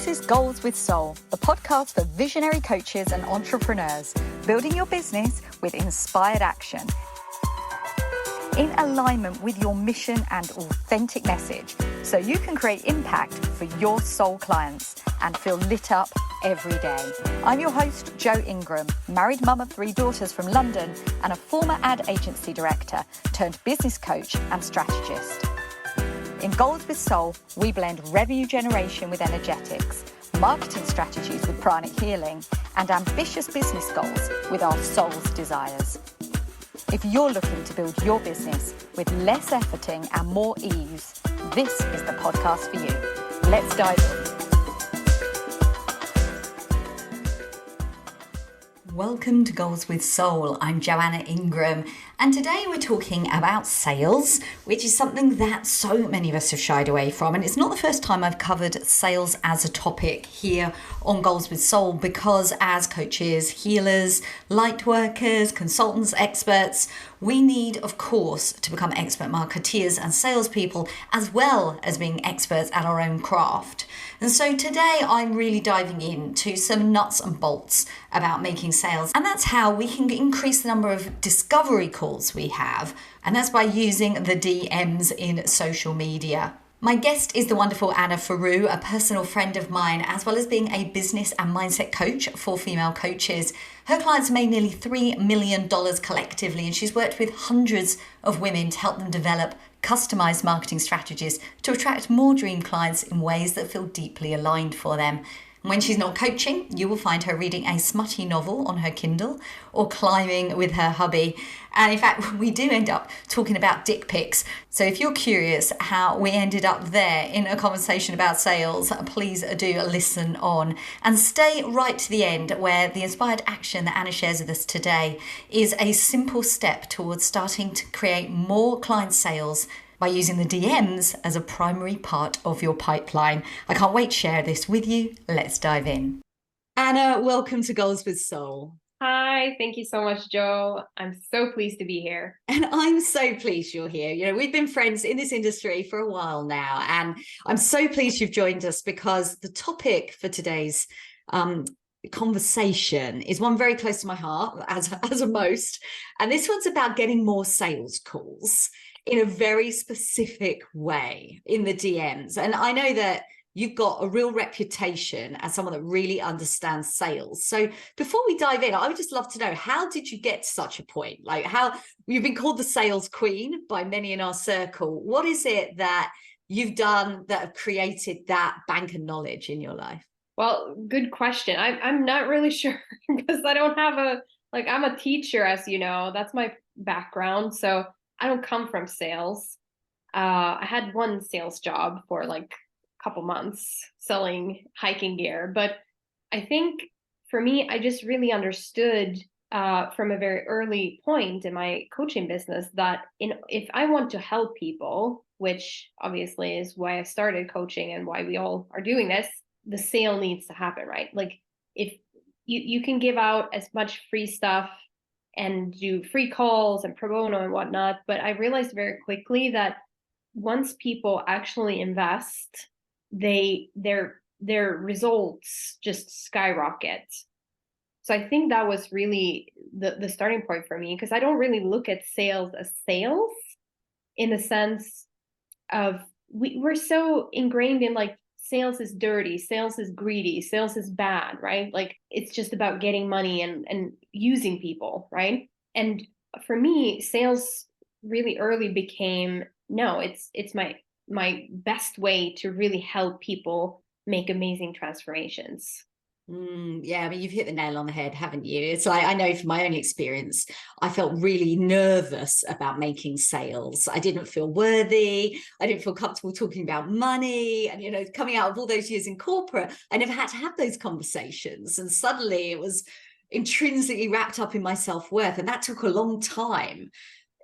This is Goals with Soul, the podcast for visionary coaches and entrepreneurs, building your business with inspired action. In alignment with your mission and authentic message, so you can create impact for your soul clients and feel lit up every day. I'm your host, Jo Ingram, married mum of 3 daughters from London and a former ad agency director turned business coach and strategist. In Goals with Soul, we blend revenue generation with energetics, marketing strategies with pranic healing, and ambitious business goals with our soul's desires. If you're looking to build your business with less efforting and more ease, this is the podcast for you. Let's dive in. Welcome to Goals with Soul. I'm Joanna Ingram, and today we're talking about sales, which is something that so many of us have shied away from. And it's not the first time I've covered sales as a topic here on Goals with Soul, because as coaches, healers, light workers, consultants, experts, we need, of course, to become expert marketeers and salespeople, as well as being experts at our own craft. And so today I'm really diving into some nuts and bolts about making sales. And that's how we can increase the number of discovery calls we have. And that's by using the DMs in social media. My guest is the wonderful Faru, a personal friend of mine, as well as being a business and mindset coach for female coaches. Her clients made nearly $3 million collectively, and she's worked with hundreds of women to help them develop customized marketing strategies to attract more dream clients in ways that feel deeply aligned for them. When she's not coaching, you will find her reading a smutty novel on her Kindle or climbing with her hubby. And in fact, we do end up talking about dick pics. So if you're curious how we ended up there in a conversation about sales, please do listen on and stay right to the end, where the inspired action that Anna shares with us today is a simple step towards starting to create more client sales by using the DMs as a primary part of your pipeline. I can't wait to share this with you. Let's dive in. Anna, welcome to Goals with Soul. Hi, thank you so much, Jo. I'm so pleased to be here. And I'm so pleased you're here. You know, we've been friends in this industry for a while now, and I'm so pleased you've joined us, because the topic for today's conversation is one very close to my heart, as are most. And this one's about getting more sales calls in a very specific way in the DMs. And I know that you've got a real reputation as someone that really understands sales. So before we dive in, I would just love to know, how did you get to such a point? Like, how you've been called the sales queen by many in our circle. What is it that you've done that have created that bank of knowledge in your life? Well, good question. I'm not really sure, because I don't have I'm a teacher, as you know, that's my background. So I don't come from sales. I had one sales job for like a couple months selling hiking gear. But I think for me, I just really understood from a very early point in my coaching business that if I want to help people, which obviously is why I started coaching and why we all are doing this, the sale needs to happen, right? Like, if you can give out as much free stuff and do free calls and pro bono and whatnot. But I realized very quickly that once people actually invest, their results just skyrocket. So I think that was really the starting point for me, because I don't really look at sales as sales in the sense of we're so ingrained in like, sales is dirty, sales is greedy, sales is bad, right? Like, it's just about getting money and using people, right? And for me, sales really early became, no, it's my best way to really help people make amazing transformations. Yeah, I mean, you've hit the nail on the head, haven't you? It's like, I know from my own experience, I felt really nervous about making sales. I didn't feel worthy. I didn't feel comfortable talking about money. And, you know, coming out of all those years in corporate, I never had to have those conversations. And suddenly it was intrinsically wrapped up in my self-worth. And that took a long time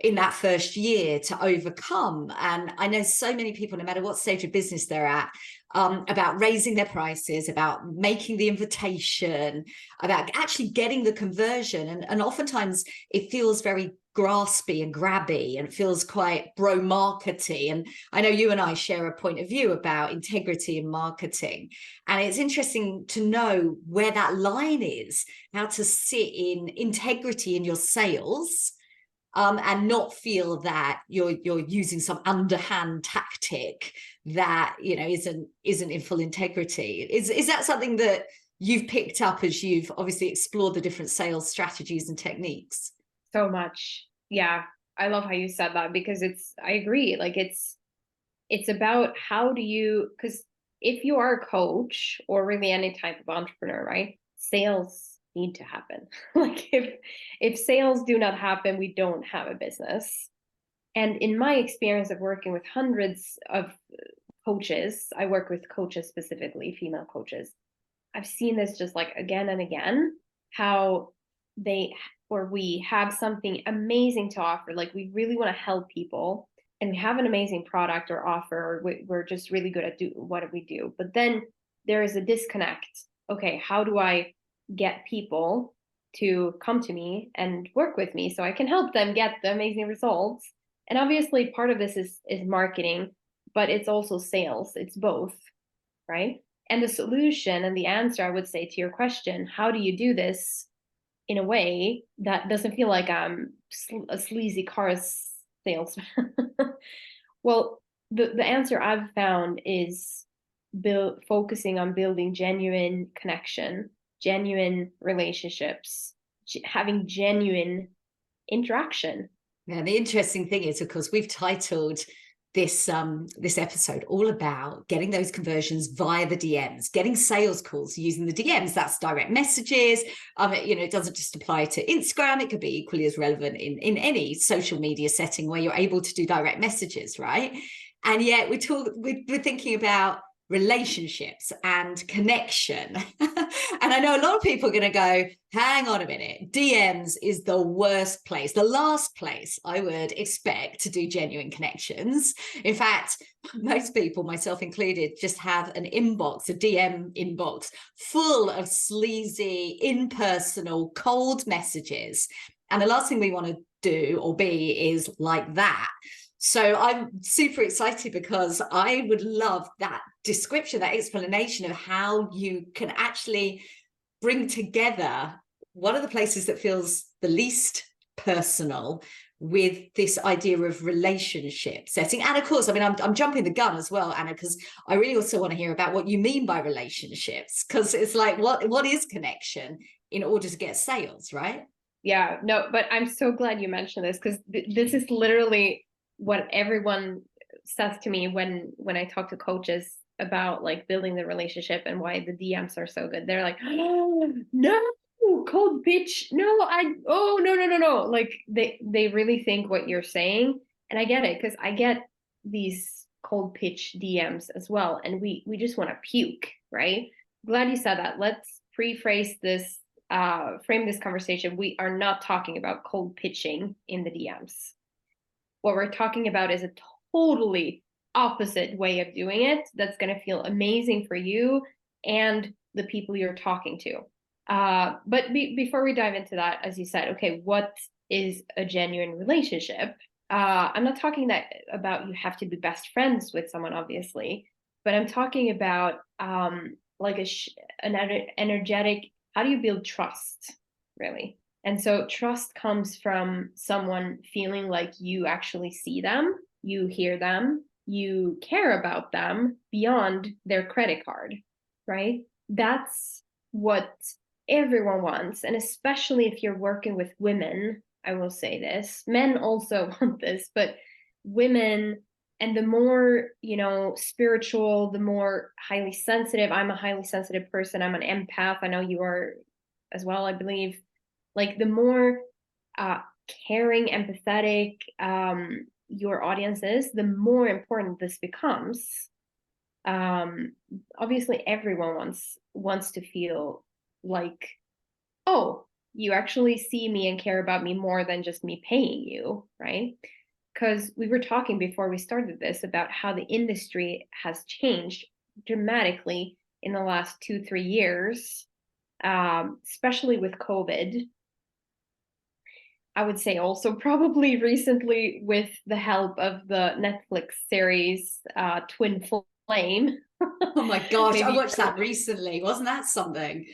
in that first year to overcome. And I know so many people, no matter what stage of business they're at, about raising their prices, about making the invitation, about actually getting the conversion. And oftentimes it feels very graspy and grabby and feels quite bro-markety. And I know you and I share a point of view about integrity in marketing. And it's interesting to know where that line is, how to sit in integrity in your sales, and not feel that you're using some underhand tactic that isn't in full integrity. Is that something that you've picked up as you've obviously explored the different sales strategies and techniques? So much. Yeah. I love how you said that, because I agree. Like it's about how do you, because if you are a coach or really any type of entrepreneur, right? Sales need to happen. Like if sales do not happen, we don't have a business. And in my experience of working with hundreds of coaches, I work with coaches, specifically female coaches. I've seen this just like again and again, how they or we have something amazing to offer. Like we really want to help people and we have an amazing product or offer, or we're just really good at what we do. But then there is a disconnect. Okay, how do I get people to come to me and work with me so I can help them get the amazing results? And obviously part of this is marketing, but it's also sales. It's both, right? And the solution and the answer, I would say, to your question, how do you do this in a way that doesn't feel like I'm a sleazy car salesman? Well, the answer I've found is focusing on building genuine connection, genuine relationships, having genuine interaction. Yeah, the interesting thing is, of course, we've titled this episode all about getting those conversions via the DMs, getting sales calls using the DMs. That's direct messages. It doesn't just apply to Instagram. It could be equally as relevant in any social media setting where you're able to do direct messages, right? And yet we're thinking about relationships and connection. And I know a lot of people are going to go, hang on a minute, DMs is the worst place, the last place I would expect to do genuine connections. In fact, most people, myself included, just have an inbox, a DM inbox full of sleazy, impersonal, cold messages. And the last thing we want to do or be is like that. So I'm super excited because I would love that description, that explanation of how you can actually bring together one of the places that feels the least personal with this idea of relationship setting. And of course, I mean, I'm jumping the gun as well, Anna, because I really also want to hear about what you mean by relationships, because it's like, what is connection in order to get sales, right? Yeah, no, but I'm so glad you mentioned this, because this is literally what everyone says to me when I talk to coaches about like building the relationship and why the DMs are so good. They're like, oh, no, cold pitch. No, no. Like they really think what you're saying. And I get it, because I get these cold pitch DMs as well. And we just want to puke, right? Glad you said that. Let's frame this conversation. We are not talking about cold pitching in the DMs. What we're talking about is a totally opposite way of doing it that's going to feel amazing for you and the people you're talking to. But before we dive into that, as you said, okay, what is a genuine relationship? I'm not talking about you have to be best friends with someone, obviously, but I'm talking about like an energetic, how do you build trust, really? And so trust comes from someone feeling like you actually see them, you hear them, you care about them beyond their credit card, right? That's what everyone wants. And especially if you're working with women, I will say this, men also want this, but women, and the more, spiritual, the more highly sensitive. I'm a highly sensitive person. I'm an empath. I know you are as well, I believe. Like the more caring, empathetic your audience is, the more important this becomes. Obviously, everyone wants to feel like, oh, you actually see me and care about me more than just me paying you, right? Because we were talking before we started this about how the industry has changed dramatically in the last 2-3 years, especially with COVID. I would say also probably recently with the help of the Netflix series Twin Flame. Oh my gosh, I Maybe watched that recently. Wasn't that something?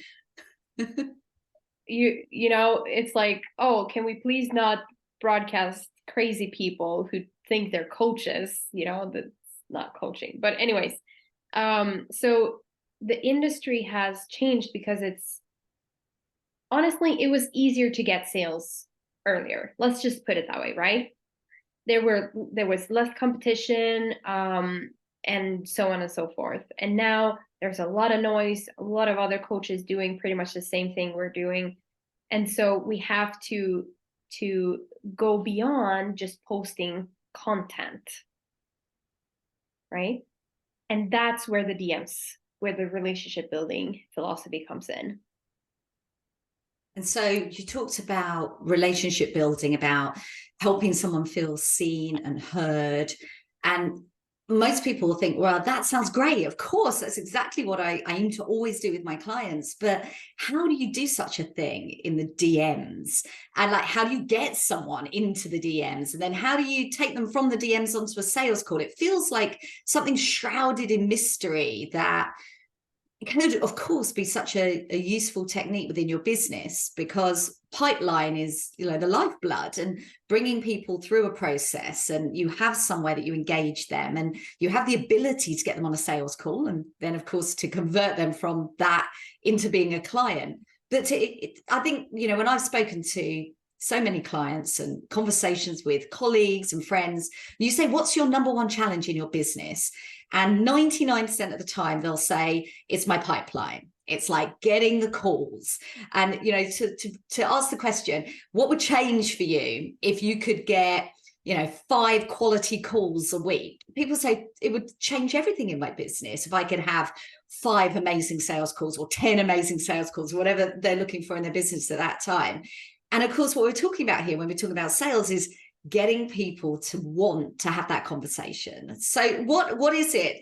you know, it's like, oh, can we please not broadcast crazy people who think they're coaches? You know, that's not coaching. But anyways, so the industry has changed because it's honestly, it was easier to get sales earlier. Let's just put it that way, right? There was less competition, and so on and so forth. And now there's a lot of noise, a lot of other coaches doing pretty much the same thing we're doing. And so we have to go beyond just posting content, right? And that's where the DMs, where the relationship building philosophy comes in. And so you talked about relationship building, about helping someone feel seen and heard. And most people will think, well, that sounds great. Of course, that's exactly what I aim to always do with my clients. But how do you do such a thing in the DMs? And like, how do you get someone into the DMs? And then how do you take them from the DMs onto a sales call? It feels like something shrouded in mystery that could, of course, be such a useful technique within your business, because pipeline is, you know, the lifeblood, and bringing people through a process, and you have somewhere that you engage them, and you have the ability to get them on a sales call, and then of course to convert them from that into being a client. But I think, you know, when I've spoken to so many clients and conversations with colleagues and friends, you say, what's your number one challenge in your business? And 99% of the time they'll say, it's my pipeline. It's like getting the calls. And, you know, to ask the question, what would change for you if you could get, you know, 5 quality calls a week? People say it would change everything in my business if I could have 5 amazing sales calls or 10 amazing sales calls, or whatever they're looking for in their business at that time. And of course, what we're talking about here when we're talking about sales is getting people to want to have that conversation. So what is it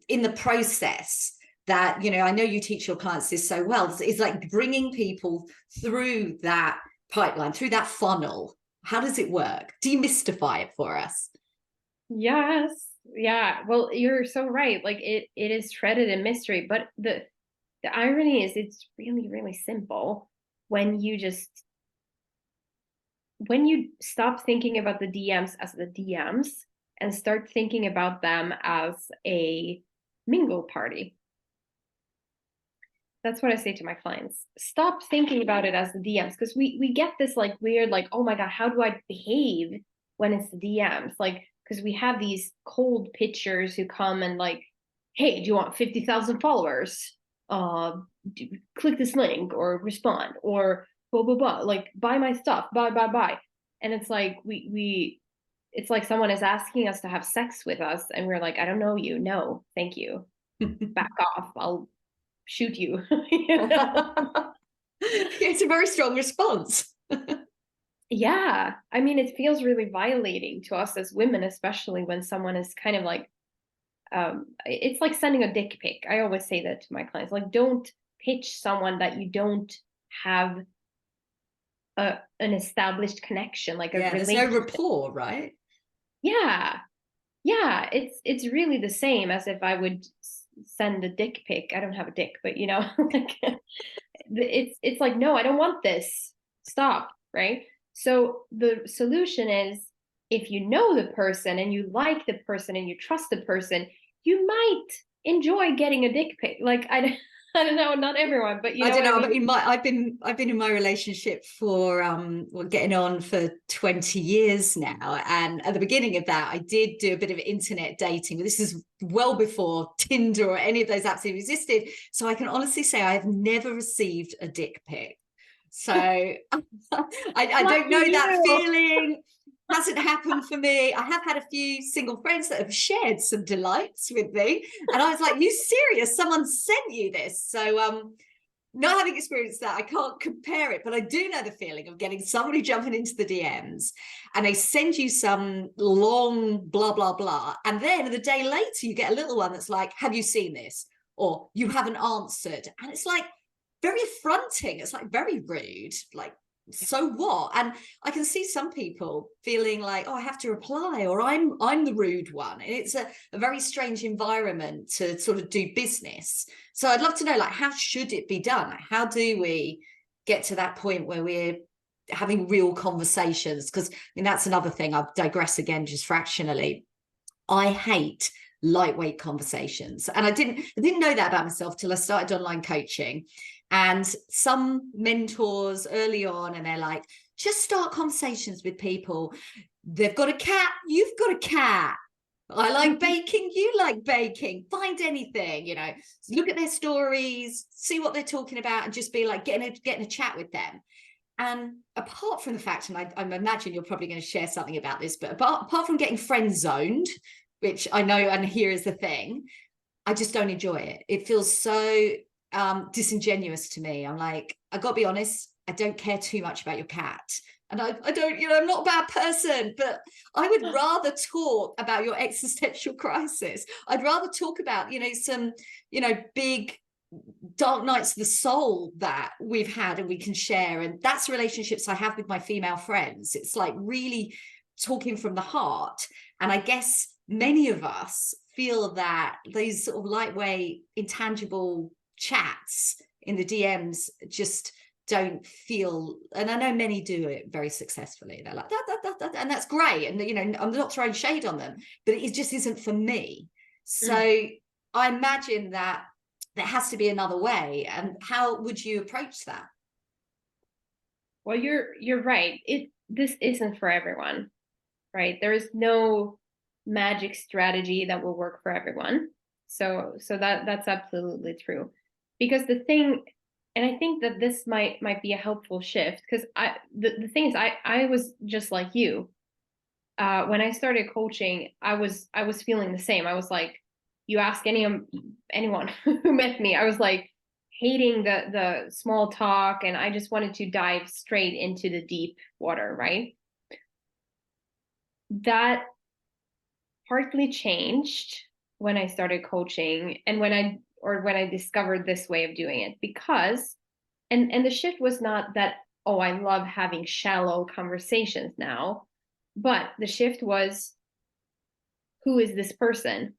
in the process that, you know, I know you teach your clients this so well, is like bringing people through that pipeline, through that funnel? How does it work? Demystify it for us. Yes. Yeah. Well, you're so right. Like it is shredded in mystery, but the irony is it's really, really simple when you stop thinking about the DMs as the DMs and start thinking about them as a mingle party. That's what I say to my clients. Stop thinking about it as the DMs, because we get this like weird, like, oh my God, how do I behave when it's the DMs? Like, because we have these cold pitchers who come and like, hey, do you want 50,000 followers? Click this link or respond or blah, blah, blah, like buy my stuff, buy. And it's like, it's like someone is asking us to have sex with us. And we're like, I don't know you. No, thank you. Back off. I'll shoot you. You know? It's a very strong response. Yeah. I mean, it feels really violating to us as women, especially when someone is kind of like, it's like sending a dick pic. I always say that to my clients, like, don't pitch someone that you don't have an established connection, like a There's no rapport, right? Yeah. It's really the same as if I would send a dick pic. I don't have a dick, but you know, like it's like, no, I don't want this. Stop, right? So the solution is, if you know the person and you like the person and you trust the person, you might enjoy getting a dick pic. Like I don't know, not everyone, but you know, I don't know. I mean? I've been in my relationship for getting on for 20 years now, and at the beginning of that, I did do a bit of internet dating. This is well before Tinder or any of those apps even existed. So I can honestly say I have never received a dick pic. So I don't know that feeling. Hasn't happened for me. I have had a few single friends that have shared some delights with me, and I was like, you serious? Someone sent you this? So not having experienced that, I can't compare it, but I do know the feeling of getting somebody jumping into the DMs and they send you some long blah blah blah, and then the day later you get a little one that's like, have you seen this? Or you haven't answered. And it's like very affronting. It's like very rude. Like, so what? And I can see some people feeling like, oh, I have to reply, or I'm the rude one. And it's a very strange environment to sort of do business. So I'd love to know, like, how should it be done? How do we get to that point where we're having real conversations? Because I mean, that's another thing. I'll digress again just fractionally. I hate lightweight conversations, and I didn't know that about myself till I started online coaching. And some mentors early on, and they're like, just start conversations with people. They've got a cat, you've got a cat. I like baking, you like baking. Find anything, look at their stories, see what they're talking about, and just be like getting a chat with them. And apart from the fact, and I imagine you're probably going to share something about this, but apart from getting friend zoned, which I know and here is the thing, I just don't enjoy it. It feels so disingenuous to me. I'm like, I got to be honest, I don't care too much about your cat. And I don't, I'm not a bad person, but I would rather talk about your existential crisis. I'd rather talk about, some, big dark nights of the soul that we've had and we can share. And that's relationships I have with my female friends. It's like really talking from the heart. And I guess many of us feel that these sort of lightweight, intangible chats in the DMs just don't feel, and I know many do it very successfully. They're like that, and that's great. And I'm not throwing shade on them, but it just isn't for me. So I imagine that there has to be another way. And how would you approach that? Well, you're right. This isn't for everyone, right? There is no magic strategy that will work for everyone. So that's absolutely true. Because the thing, and I think that this might be a helpful shift, because the thing is, I was just like you. When I started coaching, I was feeling the same. I was like, you ask anyone who met me, I was like hating the small talk, and I just wanted to dive straight into the deep water, right? That partly changed when I started coaching, and when I discovered this way of doing it, because and the shift was not that, oh, I love having shallow conversations now, but the shift was, who is this person?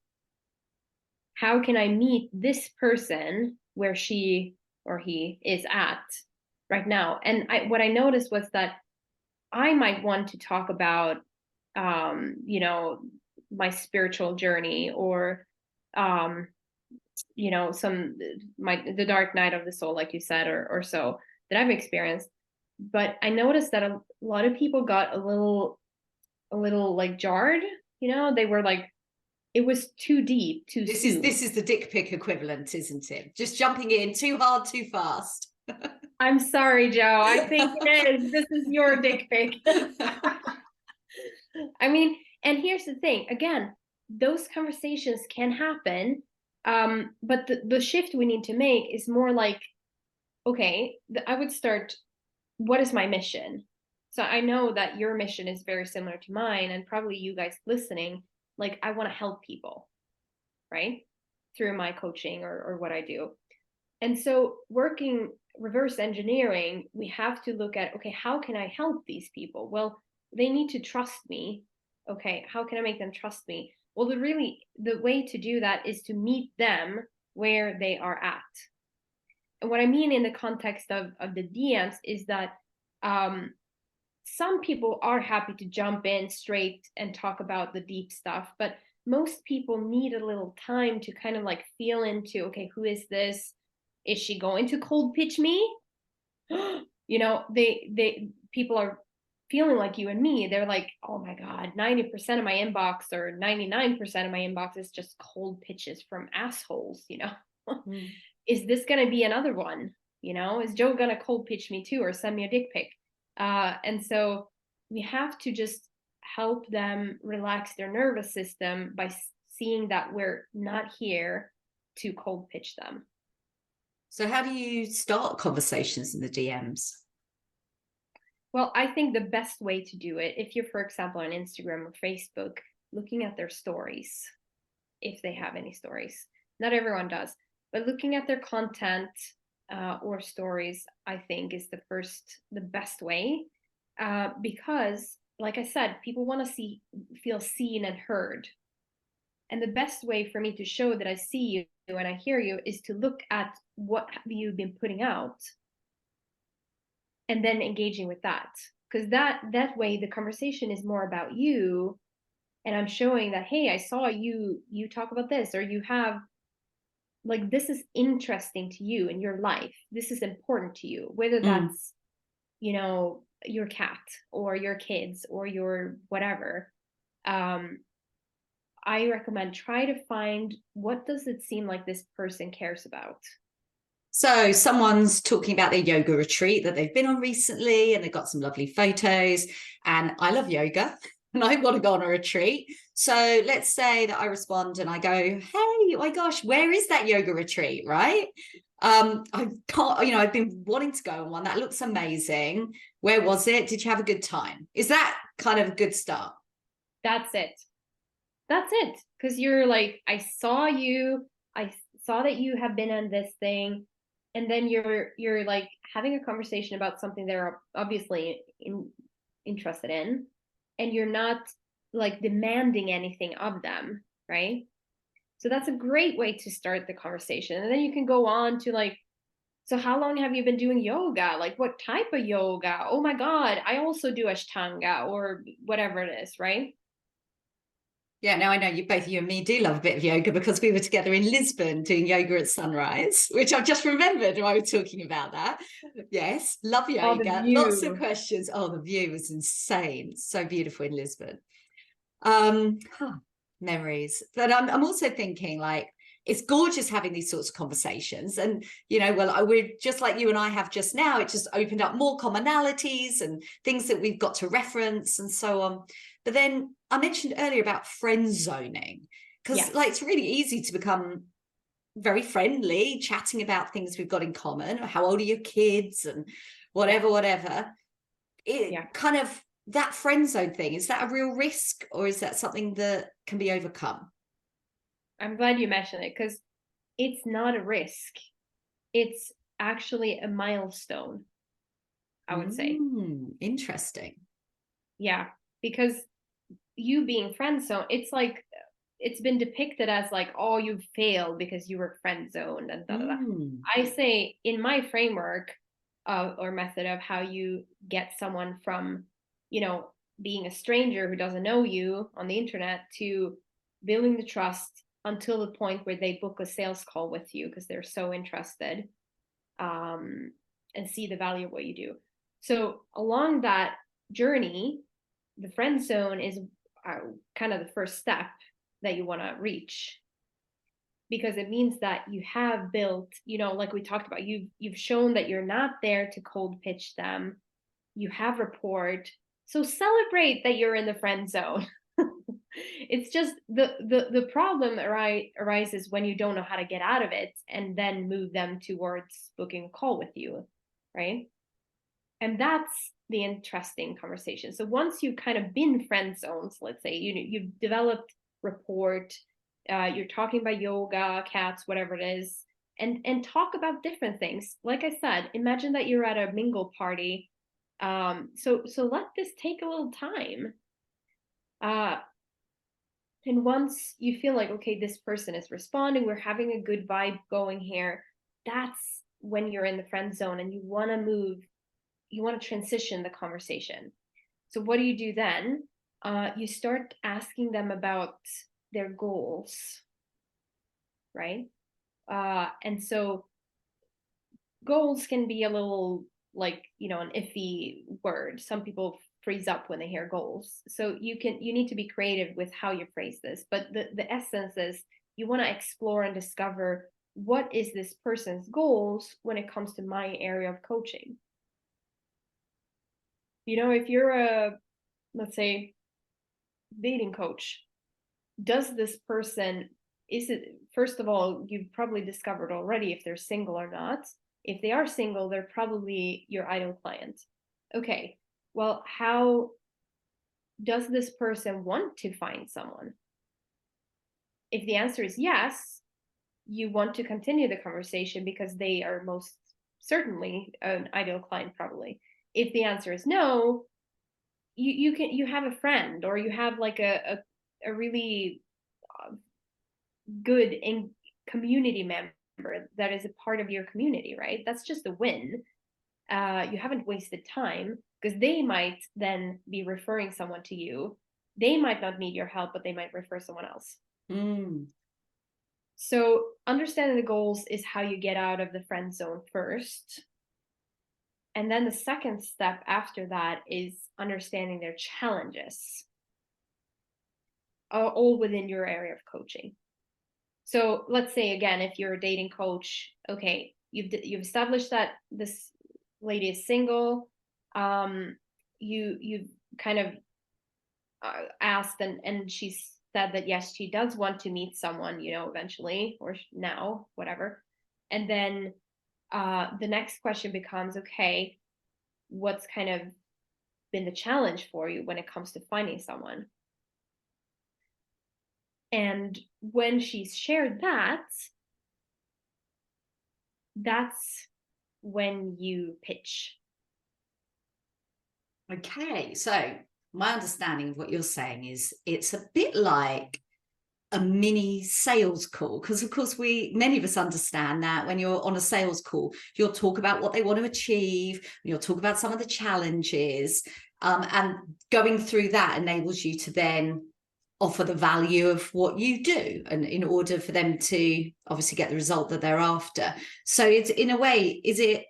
How can I meet this person where she or he is at right now? And what I noticed was that I might want to talk about my spiritual journey, or the dark night of the soul, like you said, or so, that I've experienced. But I noticed that a lot of people got a little like jarred. They were like, it was too deep, too soon. This is the dick pic equivalent, isn't it? Just jumping in too hard, too fast. I'm sorry, Joe. I think it is. This is your dick pic. I mean, and here's the thing. Again, those conversations can happen, but the shift we need to make is more like, okay, I would start, what is my mission? So I know that your mission is very similar to mine, and probably you guys listening, like, I want to help people, right? Through my coaching or what I do. And so working reverse engineering, we have to look at, okay, how can I help these people? Well, they need to trust me. Okay, how can I make them trust me? Well, the way to do that is to meet them where they are at. And what I mean in the context of the DMs is that some people are happy to jump in straight and talk about the deep stuff, but most people need a little time to kind of like feel into, okay, who is this? Is she going to cold pitch me? People are feeling like you and me. They're like, oh my God, 90% of my inbox or 99% of my inbox is just cold pitches from assholes, Is this going to be another one? Is Joe going to cold pitch me too, or send me a dick pic? And so we have to just help them relax their nervous system by seeing that we're not here to cold pitch them. So how do you start conversations in the DMs? Well, I think the best way to do it, if you're, for example, on Instagram or Facebook, looking at their stories, if they have any stories. Not everyone does, but looking at their content, or stories, I think is the best way, because, like I said, people want to feel seen and heard. And the best way for me to show that I see you and I hear you is to look at what you've been putting out and then engaging with that. Because that way the conversation is more about you, and I'm showing that, hey, I saw you talk about this, or you have, like, this is interesting to you in your life. This is important to you, whether Mm. that's, your cat or your kids or your whatever. I recommend try to find what does it seem like this person cares about. So someone's talking about their yoga retreat that they've been on recently, and they've got some lovely photos. And I love yoga, and I want to go on a retreat. So let's say that I respond and I go, "Hey, oh my gosh, where is that yoga retreat?" Right? I can't, I've been wanting to go on one. That looks amazing. Where was it? Did you have a good time? Is that kind of a good start? That's it. That's it. Because you're like, I saw you. I saw that you have been on this thing, and then you're like having a conversation about something they're obviously interested in, and you're not like demanding anything of them, right? So that's a great way to start the conversation, and then you can go on to like, so how long have you been doing yoga? Like, what type of yoga? Oh my God, I also do Ashtanga or whatever it is, right? Yeah, now I know you and me do love a bit of yoga, because we were together in Lisbon doing yoga at sunrise, which I've just remembered when I was talking about that. Yes, love Oh, the yoga. Lots of view. questions. Oh, the view was insane. So beautiful in Lisbon. Huh, memories. But I'm also thinking, like, it's gorgeous having these sorts of conversations, and we're just like you and I have just now. It just opened up more commonalities and things that we've got to reference and so on. But then I mentioned earlier about friend zoning, because like Yes. it's really easy to become very friendly, chatting about things we've got in common. How old are your kids and Yeah. whatever. It Yeah. kind of, that friend zone thing, is that a real risk, or is that something that can be overcome? I'm glad you mentioned it because it's not a risk. It's actually a milestone, I would say. Interesting. Yeah. Because you being friend zone, it's like it's been depicted as like, oh, you failed because you were friend zoned and da da da. Mm. I say in my framework or method of how you get someone from, being a stranger who doesn't know you on the internet to building the trust until the point where they book a sales call with you because they're so interested, um, and see the value of what you do. So along that journey, the friend zone is kind of the first step that you want to reach, because it means that you have built, like we talked about, you've shown that you're not there to cold pitch them. You have rapport. So celebrate that you're in the friend zone. It's just the problem arises when you don't know how to get out of it and then move them towards booking a call with you, right? And that's the interesting conversation. So once you've kind of been friend zones, let's say you've developed rapport, you're talking about yoga, cats, whatever it is, and talk about different things. Like I said, imagine that you're at a mingle party. So let this take a little time. Uh, and once you feel like, okay, this person is responding, we're having a good vibe going here, that's when you're in the friend zone and you want to transition the conversation. So what do you do then? You start asking them about their goals, right? And so goals can be a little like, an iffy word. Some people freeze up when they hear goals. So you need to be creative with how you phrase this. But the essence is you want to explore and discover what is this person's goals when it comes to my area of coaching. If you're let's say, dating coach, does this person, is it, first of all, you've probably discovered already if they're single or not. If they are single, they're probably your ideal client. Okay, well, how does this person want to find someone? If the answer is yes, you want to continue the conversation because they are most certainly an ideal client, probably. If the answer is no, you have a friend, or you have like a really good in community member that is a part of your community, right? That's just a win. You haven't wasted time, because they might then be referring someone to you. They might not need your help, but they might refer someone else. So understanding the goals is how you get out of the friend zone first. And then the second step after that is understanding their challenges, all within your area of coaching. So let's say, again, if you're a dating coach, okay, you've established that this lady is single. You kind of asked, and she said that yes, she does want to meet someone, eventually, or now, whatever. And then the next question becomes, okay, what's kind of been the challenge for you when it comes to finding someone? And when she's shared that, that's when you pitch. Okay, so my understanding of what you're saying is it's a bit like a mini sales call, because of course many of us understand that when you're on a sales call, you'll talk about what they want to achieve, you'll talk about some of the challenges, and going through that enables you to then offer the value of what you do, and in order for them to obviously get the result that they're after. So it's, in a way, is it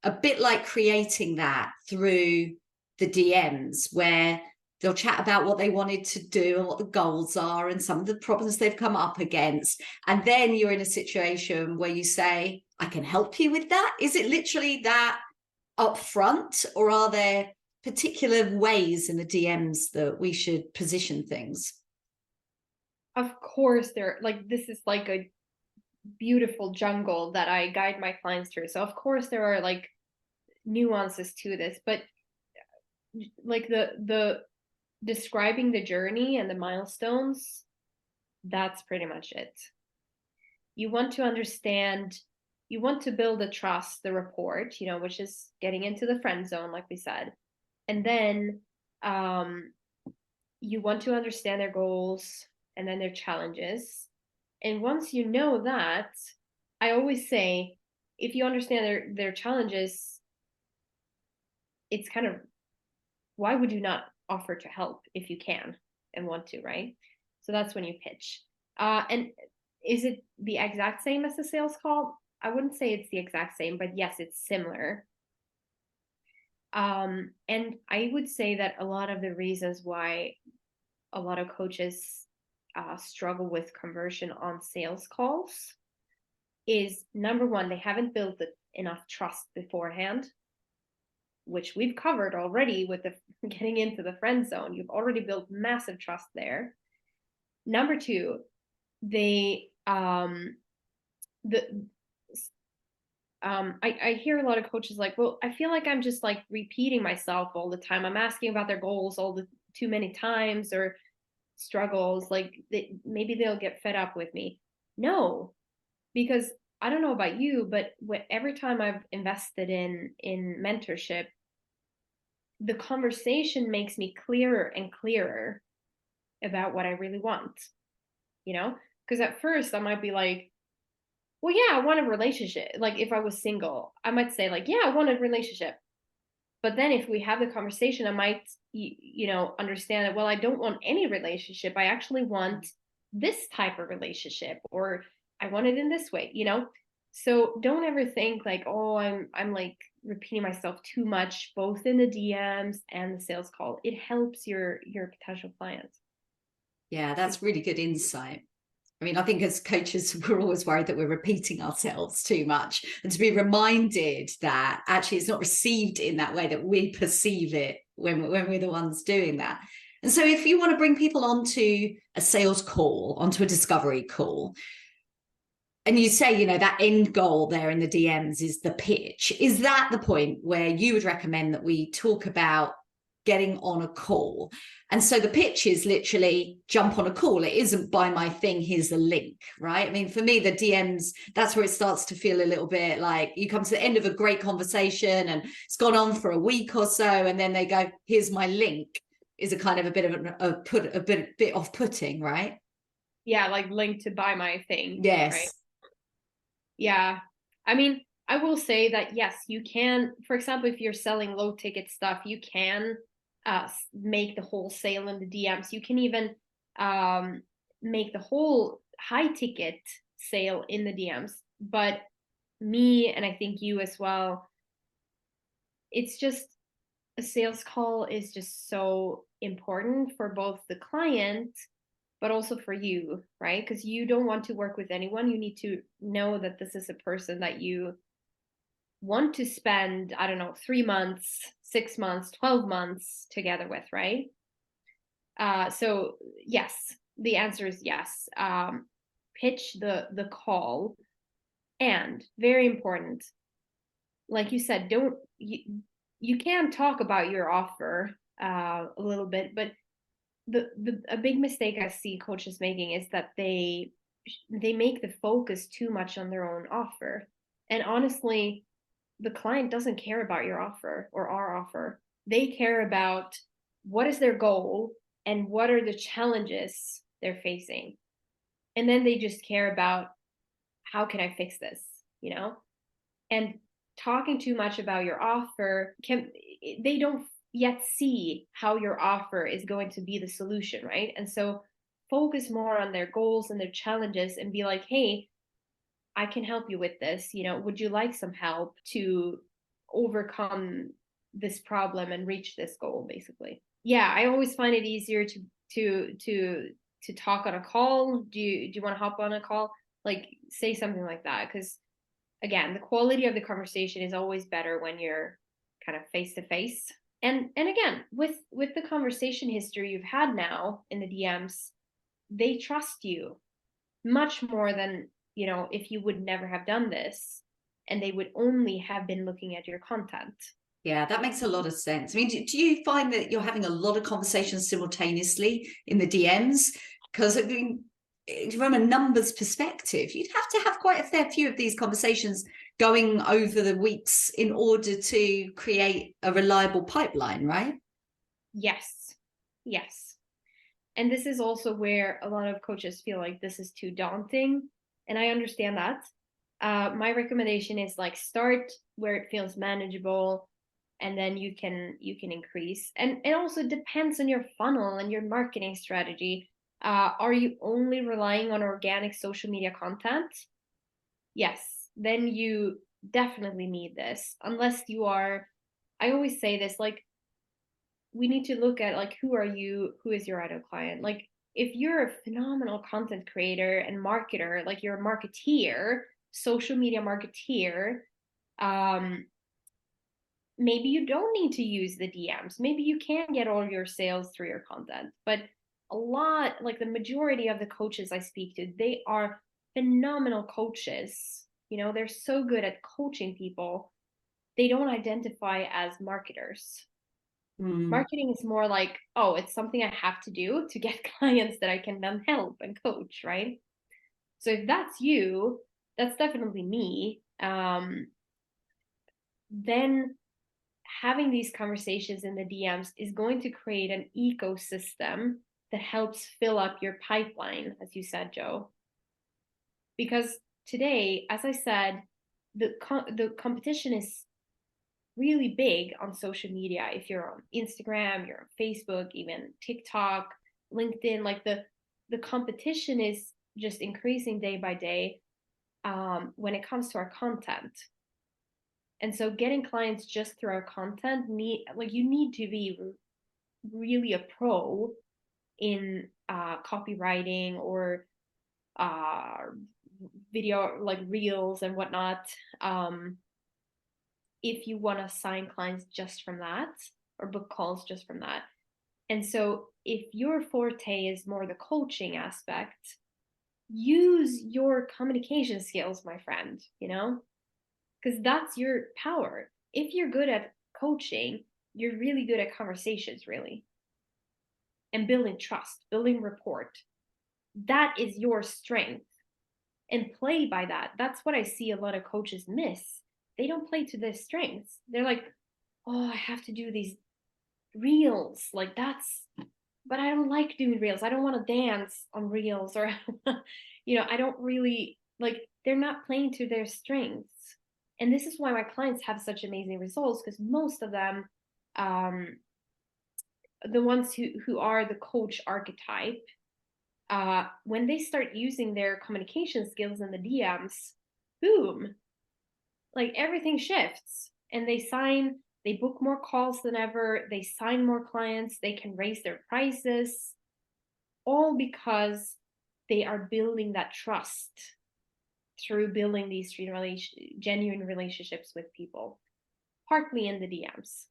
a bit like creating that through the DMs, where they'll chat about what they wanted to do and what the goals are and some of the problems they've come up against, and then you're in a situation where you say, I can help you with that? Is it literally that up front, or are there particular ways in the DMs that we should position things? Of course, this is like a beautiful jungle that I guide my clients through. So of course there are like nuances to this, but like the describing the journey and the milestones, that's pretty much it. You want to understand, you want to build the trust, the rapport, which is getting into the friend zone, like we said. And then you want to understand their goals and then their challenges. And once you know that, I always say, if you understand their challenges, it's kind of, why would you not offer to help if you can and want to, right? So that's when you pitch. And is it the exact same as the sales call? I wouldn't say it's the exact same, but yes, it's similar. And I would say that a lot of the reasons why a lot of coaches struggle with conversion on sales calls is, number one, they haven't built enough trust beforehand, which we've covered already with the getting into the friend zone. You've already built massive trust there. Number two, I hear a lot of coaches like, well, I feel like I'm just like repeating myself all the time. I'm asking about their goals too many times, or struggles, like maybe they'll get fed up with me. No, because I don't know about you, but every time I've invested in mentorship, the conversation makes me clearer and clearer about what I really want, because at first I might be like, well, yeah, I want a relationship. Like if I was single, I might say like, yeah, I want a relationship. But then if we have the conversation, I might, understand that, well, I don't want any relationship. I actually want this type of relationship, or I want it in this way, So don't ever think like, oh, I'm like repeating myself too much, both in the DMs and the sales call. It helps your potential clients. Yeah, that's really good insight. I mean, I think as coaches, we're always worried that we're repeating ourselves too much, and to be reminded that actually it's not received in that way that we perceive it when we're the ones doing that. And so if you want to bring people onto a sales call, onto a discovery call, and you say, that end goal there in the DMs is the pitch, is that the point where you would recommend that we talk about getting on a call. And so the pitch is literally jump on a call. It isn't buy my thing, here's the link, right? I mean, for me, the DMs, that's where it starts to feel a little bit like you come to the end of a great conversation and it's gone on for a week or so, and then they go, here's my link, is a kind of a bit of a bit off-putting, right? Yeah, like link to buy my thing. Yes. Right. Yeah. I mean, I will say that yes, you can, for example, if you're selling low ticket stuff, you can make the whole sale in the DMs. You can even make the whole high ticket sale in the DMs. But me, and I think you as well, it's just a sales call is just so important for both the client but also for you, right? Because you don't want to work with anyone. You need to know that this is a person that you want to spend, I don't know, 3 months, 6 months, 12 months together with, right? So yes, the answer is yes. Pitch the call, and very important, like you said, you can talk about your offer a little bit, but a big mistake I see coaches making is that they make the focus too much on their own offer. And honestly, the client doesn't care about your offer or our offer. They care about what is their goal and what are the challenges they're facing. And then they just care about how can I fix this, you know? And talking too much about your offer they don't yet see how your offer is going to be the solution, right? And so focus more on their goals and their challenges and be like, hey, I can help you with this. Would you like some help to overcome this problem and reach this goal, basically? Yeah, I always find it easier to talk on a call. Do you want to hop on a call? Like, say something like that, because again, the quality of the conversation is always better when you're kind of face to face. And again, with the conversation history you've had now in the DMs, they trust you much more than, if you would never have done this and they would only have been looking at your content. Yeah, that makes a lot of sense. I mean, do you find that you're having a lot of conversations simultaneously in the DMs? Because I mean, from a numbers perspective, you'd have to have quite a fair few of these conversations going over the weeks in order to create a reliable pipeline, right? Yes. And this is also where a lot of coaches feel like this is too daunting. And I understand that. My recommendation is like start where it feels manageable, and then you can increase. And it also depends on your funnel and your marketing strategy. Are you only relying on organic social media content? Yes, then you definitely need this. Unless you are, I always say this, like, we need to look at like, who are you? Who is your ideal client? Like, if you're a phenomenal content creator and marketer, like you're a marketeer, social media marketeer, maybe you don't need to use the DMs. Maybe you can get all your sales through your content. But a lot, like the majority of the coaches I speak to, they are phenomenal coaches. They're so good at coaching people. They don't identify as marketers. Marketing is more like, oh, it's something I have to do to get clients that I can then help and coach, right? So if that's you, that's definitely me. Then having these conversations in the DMs is going to create an ecosystem that helps fill up your pipeline, as you said, Joe. Because today, as I said, the competition is really big on social media. If you're on Instagram, you're on Facebook, even TikTok, LinkedIn, like the competition is just increasing day by day when it comes to our content. And so getting clients just through our content, you need to be really a pro in copywriting or video, like reels and whatnot, if you want to sign clients just from that or book calls just from that. And so if your forte is more the coaching aspect, use your communication skills, my friend, because that's your power. If you're good at coaching, you're really good at conversations, really, and building trust, building rapport. That is your strength, and play by that. That's what I see a lot of coaches miss. They don't play to their strengths. They're like, oh, I have to do these reels. Like that's, but I don't like doing reels. I don't want to dance on reels, or, I don't really like, they're not playing to their strengths. And this is why my clients have such amazing results, because most of them, the ones who are the coach archetype, when they start using their communication skills in the DMs, boom, like everything shifts, and they book more calls than ever, they sign more clients, they can raise their prices, all because they are building that trust through building these genuine relationships with people, partly in the DMs.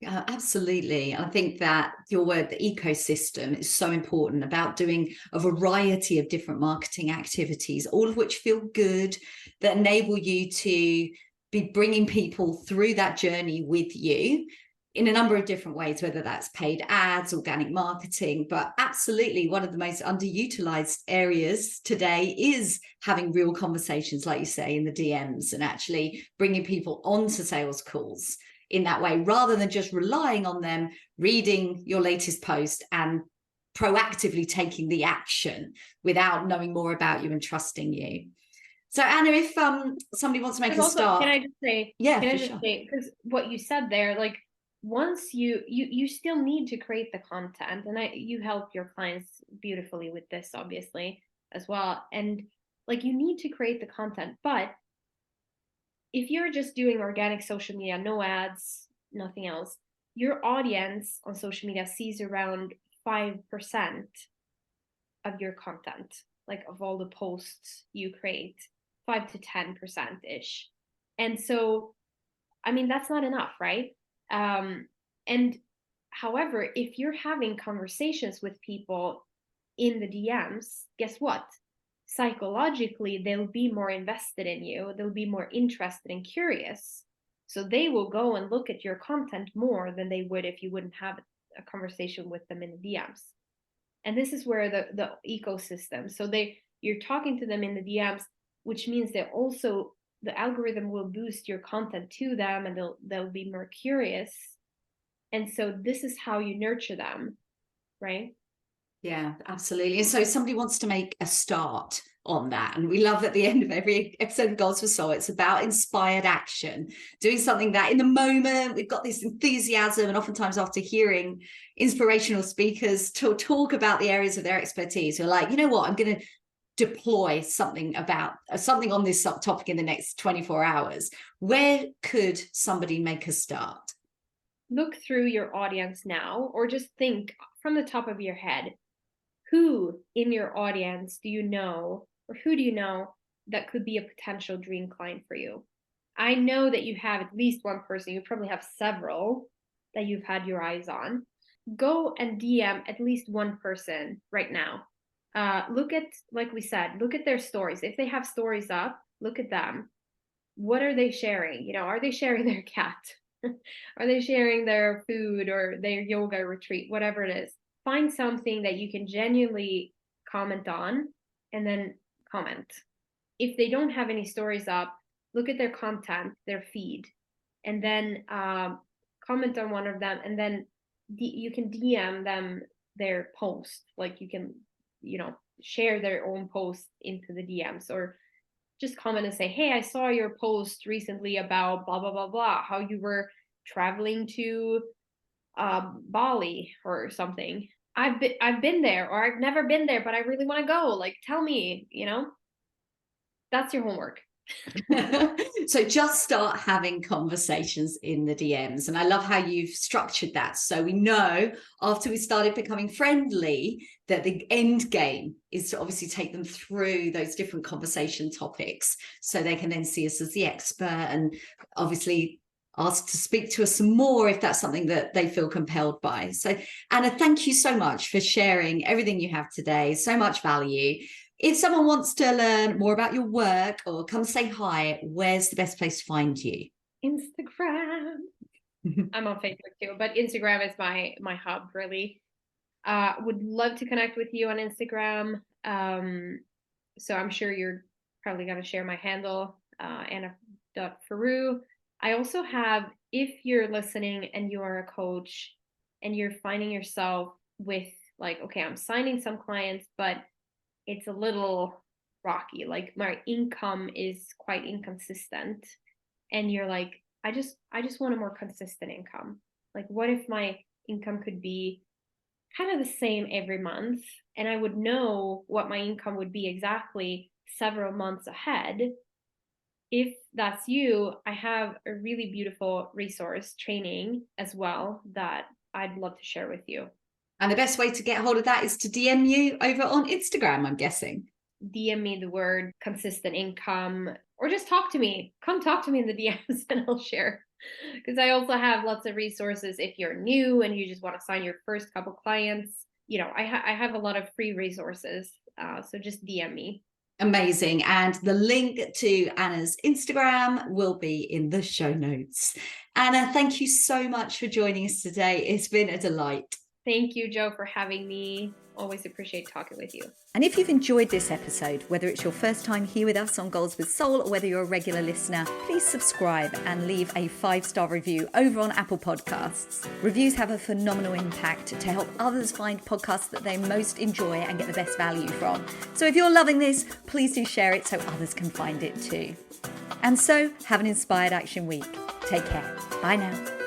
Absolutely. I think that your word, the ecosystem, is so important, about doing a variety of different marketing activities, all of which feel good, that enable you to be bringing people through that journey with you in a number of different ways, whether that's paid ads, organic marketing. But absolutely, one of the most underutilized areas today is having real conversations, like you say, in the DMs, and actually bringing people onto sales calls in that way, rather than just relying on them reading your latest post and proactively taking the action without knowing more about you and trusting you. So Anna, if somebody wants to make a start, can I just say, sure. because what you said there, like, once you still need to create the content, and you help your clients beautifully with this, obviously, as well, and like, you need to create the content. But if you're just doing organic social media, no ads, nothing else, your audience on social media sees around 5% of your content, like of all the posts you create, 5 to 10% ish. And so, I mean, that's not enough, right? And however, if you're having conversations with people in the DMs, guess what? Psychologically, they'll be more invested in you, they'll be more interested and curious, so they will go and look at your content more than they would if you wouldn't have a conversation with them in the DMs. And this is where the ecosystem, so you're talking to them in the DMs, which means that also the algorithm will boost your content to them, and they'll be more curious, and so this is how you nurture them, right? Yeah, absolutely. And so somebody wants to make a start on that. And we love at the end of every episode of Goals for Soul, it's about inspired action, doing something that in the moment we've got this enthusiasm. And oftentimes after hearing inspirational speakers to talk about the areas of their expertise, we're like, you know what, I'm going to deploy something on this topic in the next 24 hours. Where could somebody make a start? Look through your audience now, or just think from the top of your head, who in your audience do you know, or who do you know that could be a potential dream client for you? I know that you have at least one person, you probably have several that you've had your eyes on. Go and DM at least one person right now. Look at, like we said, look at their stories. If they have stories up, look at them. What are they sharing? Are they sharing their cat? Are they sharing their food or their yoga retreat, whatever it is? Find something that you can genuinely comment on, and then comment. If they don't have any stories up, look at their content, their feed, and then comment on one of them, and then you can DM them their post. Like, you can, share their own post into the DMs, or just comment and say, hey, I saw your post recently about blah, blah, blah, blah, how you were traveling to Bali or something. I've been there, or I've never been there, but I really want to go. Like, tell me, that's your homework. So just start having conversations in the DMs. And I love how you've structured that. So we know after we started becoming friendly that the end game is to obviously take them through those different conversation topics, so they can then see us as the expert, and obviously ask to speak to us some more if that's something that they feel compelled by. So Anna, thank you so much for sharing everything you have today. So much value. If someone wants to learn more about your work or come say hi, where's the best place to find you? Instagram. I'm on Facebook too, but Instagram is my hub really. Would love to connect with you on Instagram. So I'm sure you're probably going to share my handle, Anna.Faru. I also have, if you're listening and you are a coach and you're finding yourself with like, okay, I'm signing some clients, but it's a little rocky. Like my income is quite inconsistent. And you're like, I just want a more consistent income. Like, what if my income could be kind of the same every month, and I would know what my income would be exactly several months ahead? If that's you, I have a really beautiful resource training as well that I'd love to share with you. And the best way to get hold of that is to DM you over on Instagram, I'm guessing. DM me the word consistent income, or just talk to me. Come talk to me in the DMs and I'll share. Because I also have lots of resources if you're new and you just want to sign your first couple clients. You know, I have a lot of free resources. So just DM me. Amazing. And the link to Anna's Instagram will be in the show notes. Anna, thank you so much for joining us today. It's been a delight. Thank you, Joe, for having me. Always appreciate talking with you. And if you've enjoyed this episode, whether it's your first time here with us on Goals with Soul or whether you're a regular listener, please subscribe and leave a 5-star review over on Apple Podcasts. Reviews have a phenomenal impact to help others find podcasts that they most enjoy and get the best value from. So if you're loving this, please do share it so others can find it too. And so, have an inspired action week. Take care. Bye now.